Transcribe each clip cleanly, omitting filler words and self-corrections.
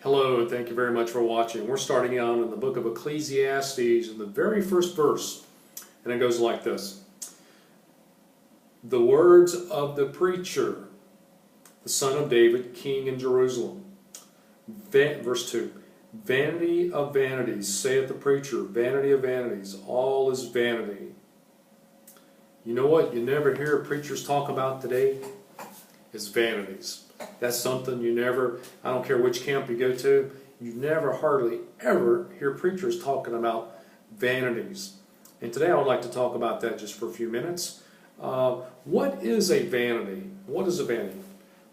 Hello, and thank you very much for watching. We're starting out in the book of Ecclesiastes in the very first verse, and it goes like this. The words of the preacher, the son of David, king in Jerusalem. Verse 2. Vanity of vanities, saith the preacher, vanity of vanities, all is vanity. You know what you never hear preachers talk about today? Is vanities. That's something you never, I don't care which camp you go to, you never hardly ever hear preachers talking about vanities. And today I would like to talk about that just for a few minutes. What is a vanity? What is a vanity?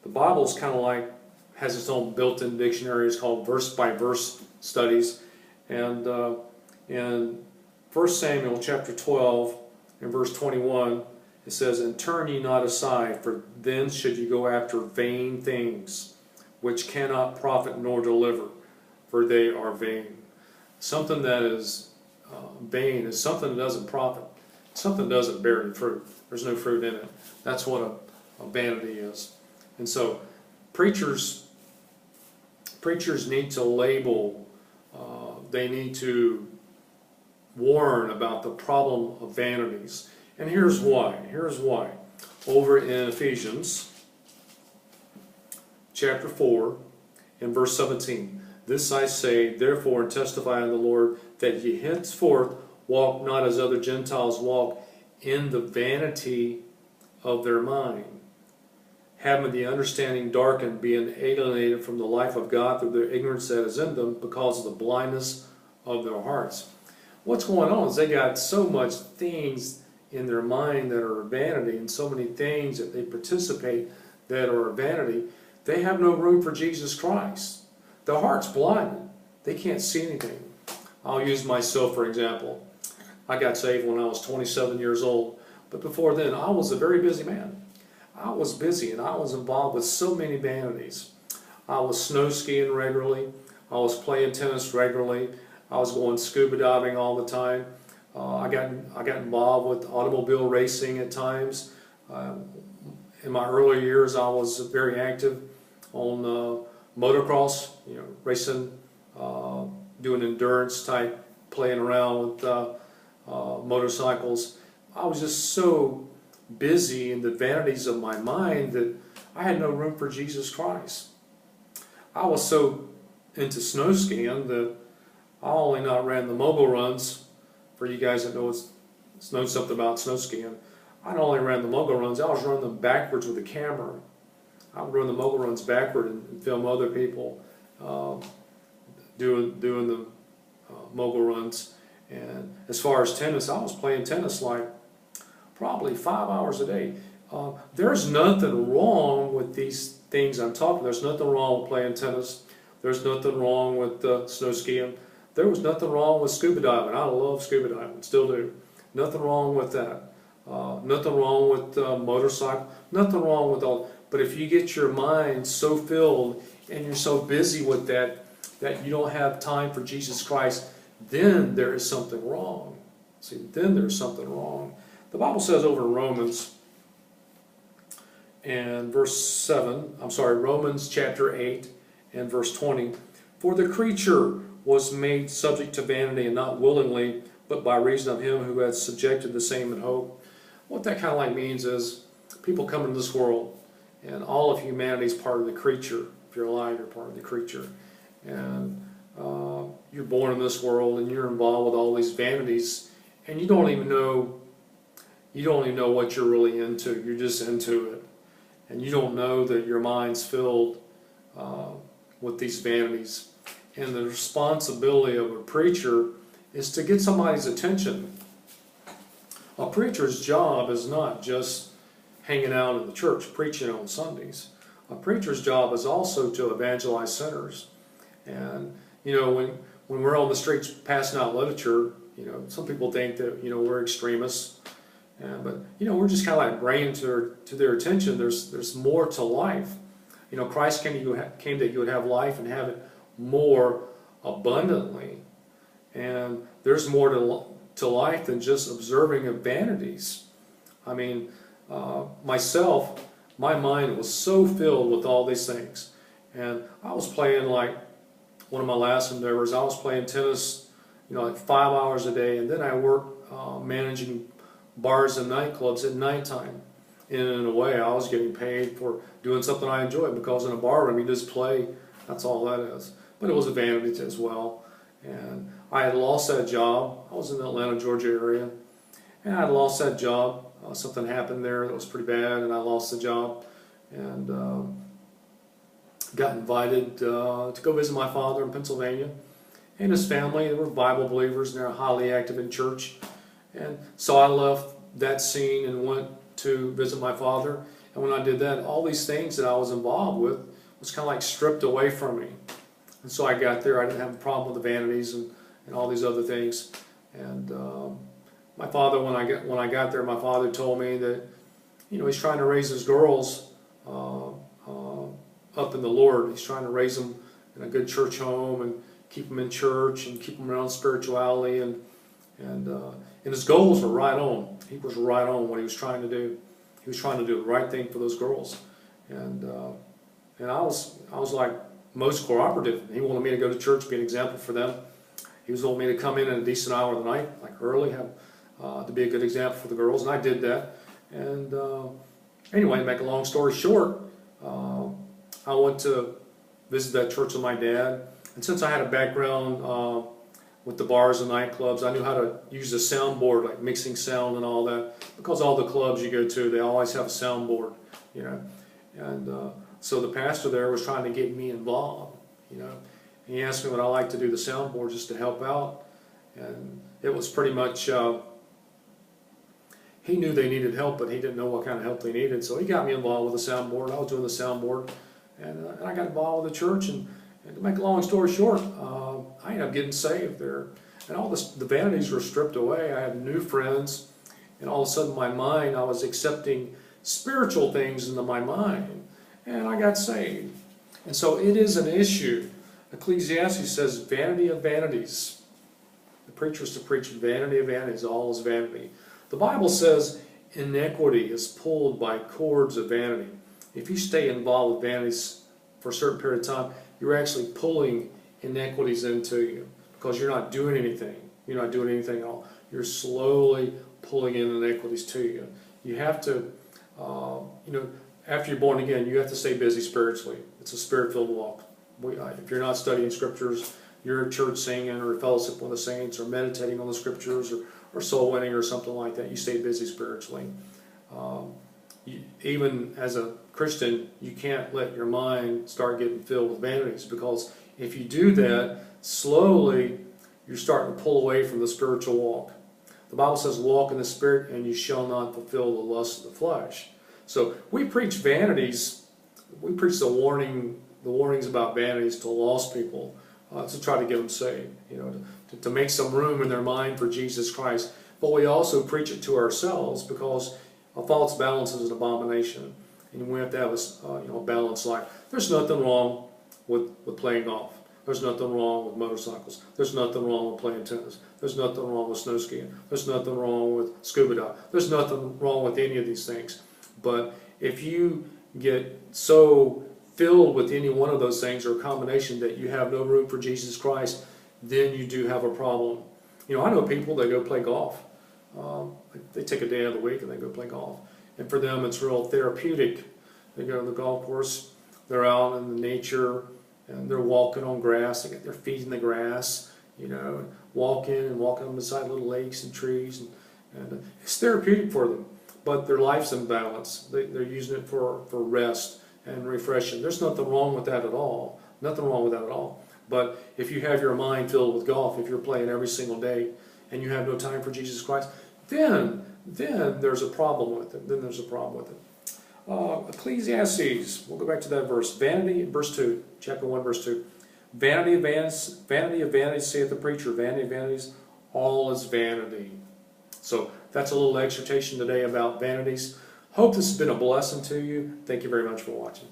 The Bible is kind of like, has its own built-in dictionary. It's called verse-by-verse studies. And in 1 Samuel chapter 12 and verse 21, it says, "And turn ye not aside, for then should ye go after vain things, which cannot profit nor deliver, for they are vain." Something that is vain is something that doesn't profit. Something that doesn't bear any fruit. There's no fruit in it. That's what a vanity is. And so preachers need to label, they need to warn about the problem of vanities. And here's why. Here's why. Over in Ephesians chapter 4 and verse 17. "This I say, therefore, and testify in the Lord, that ye henceforth walk not as other Gentiles walk, in the vanity of their mind, having the understanding darkened, being alienated from the life of God through the ignorance that is in them, because of the blindness of their hearts." What's going on is they got so much things in their mind that are vanity, and so many things that they participate that are vanity. They have no room for Jesus Christ. Their heart's blinded. They can't see anything. I'll use myself for example. I got saved when I was 27 years old, but before then I was a very busy man. I was busy and I was involved with so many vanities. I was snow skiing regularly. I was playing tennis regularly. I was going scuba diving all the time. I got involved with automobile racing at times. In my early years, I was very active on motocross, racing, doing endurance type, playing around with motorcycles. I was just so busy in the vanities of my mind that I had no room for Jesus Christ. I was so into snow skiing that I only not ran the mogul runs. For you guys that know something about snow skiing, I not only ran the mogul runs, I was running them backwards with a camera. I would run the mogul runs backward and film other people doing the mogul runs. And as far as tennis, I was playing tennis like probably 5 hours a day. There's nothing wrong with these things I'm talking. There's nothing wrong with playing tennis. There's nothing wrong with snow skiing. There was nothing wrong with scuba diving. I love scuba diving, still do. Nothing wrong with that. Nothing wrong with motorcycle. Nothing wrong with all. But if you get your mind so filled and you're so busy with that you don't have time for Jesus Christ, then there is something wrong. See, then there's something wrong. The Bible says over in Romans and Romans chapter 8 and verse 20, "For the creature was made subject to vanity, and not willingly, but by reason of him who had subjected the same in hope." What that kind of like means is people come into this world, and all of humanity is part of the creature. If you're alive, you're part of the creature. And you're born in this world, and you're involved with all these vanities, and you don't even know what you're really into. You're just into it. And you don't know that your mind's filled with these vanities. And the responsibility of a preacher is to get somebody's attention. A preacher's job is not just hanging out in the church, preaching on Sundays. A preacher's job is also to evangelize sinners. And, when we're on the streets passing out literature, some people think that, we're extremists. But, we're just kind of like bringing to their attention there's more to life. Christ came that you would have life and have it more abundantly. And there's more to life than just observing of vanities. I mean, myself, my mind was so filled with all these things. And I was playing like one of my last endeavors. I was playing tennis, like 5 hours a day, and then I worked managing bars and nightclubs at nighttime. And in a way, I was getting paid for doing something I enjoyed, because in a bar room, you just play. That's all that is. But it was a vanity as well. And I had lost that job. I was in the Atlanta, Georgia area, and I had lost that job. Something happened there that was pretty bad, and I lost the job. And got invited to go visit my father in Pennsylvania and his family. They were Bible believers, and they're highly active in church. And so I left that scene and went to visit my father. And when I did that, all these things that I was involved with was kind of like stripped away from me. And so I got there. I didn't have a problem with the vanities and all these other things. And my father, when I got there, my father told me that he's trying to raise his girls up in the Lord. He's trying to raise them in a good church home and keep them in church and keep them around spirituality, and his goals were right on. He was right on what he was trying to do. He was trying to do the right thing for those girls, and I was like most cooperative. He wanted me to go to church, be an example for them. He was wanting me to come in at a decent hour of the night, like early, to be a good example for the girls, and I did that. And anyway, to make a long story short, I went to visit that church with my dad, and since I had a background with the bars and nightclubs, I knew how to use a soundboard, like mixing sound and all that, because all the clubs you go to, they always have a soundboard, and so the pastor there was trying to get me involved, and he asked me would I like to do the soundboard just to help out, and it was pretty much, he knew they needed help, but he didn't know what kind of help they needed, so he got me involved with the soundboard. I was doing the soundboard, and I got involved with the church, and to make a long story short, I ended up getting saved there, and all the vanities were stripped away. I had new friends, and all of a sudden my mind, I was accepting spiritual things into my mind, and I got saved. And so it is an issue. Ecclesiastes says, vanity of vanities. The preacher is to preach vanity of vanities, all is vanity. The Bible says iniquity is pulled by cords of vanity. If you stay involved with vanities for a certain period of time, you're actually pulling iniquities into you, because you're not doing anything. You're not doing anything at all. You're slowly pulling in iniquities to you. You have to, after you're born again, you have to stay busy spiritually. It's a spirit-filled walk. If you're not studying scriptures, you're at church singing or fellowship with the saints or meditating on the scriptures or soul winning or something like that, you stay busy spiritually. Even as a Christian, you can't let your mind start getting filled with vanities, because if you do that, slowly you're starting to pull away from the spiritual walk. The Bible says, walk in the Spirit and you shall not fulfill the lust of the flesh. So we preach vanities, we preach the warnings about vanities to lost people, to try to get them saved, to make some room in their mind for Jesus Christ. But we also preach it to ourselves, because a false balance is an abomination, and we have to have a balanced life. There's nothing wrong with playing golf. There's nothing wrong with motorcycles. There's nothing wrong with playing tennis. There's nothing wrong with snow skiing. There's nothing wrong with scuba diving. There's nothing wrong with any of these things. But if you get so filled with any one of those things, or a combination, that you have no room for Jesus Christ, then you do have a problem. I know people that go play golf. They take a day out of the week and they go play golf. And for them, it's real therapeutic. They go to the golf course, they're out in the nature, and they're walking on grass. They get their feet in the grass, walking beside little lakes and trees. And it's therapeutic for them. But their life's in balance. They're using it for rest and refreshing. There's nothing wrong with that at all. Nothing wrong with that at all. But if you have your mind filled with golf, if you're playing every single day and you have no time for Jesus Christ, then there's a problem with it. Then there's a problem with it. Ecclesiastes, we'll go back to that verse. Vanity, verse 2, chapter 1, verse 2. Vanity of vanities, saith the preacher. Vanity of vanities, all is vanity. So that's a little exhortation today about vanities. Hope this has been a blessing to you. Thank you very much for watching.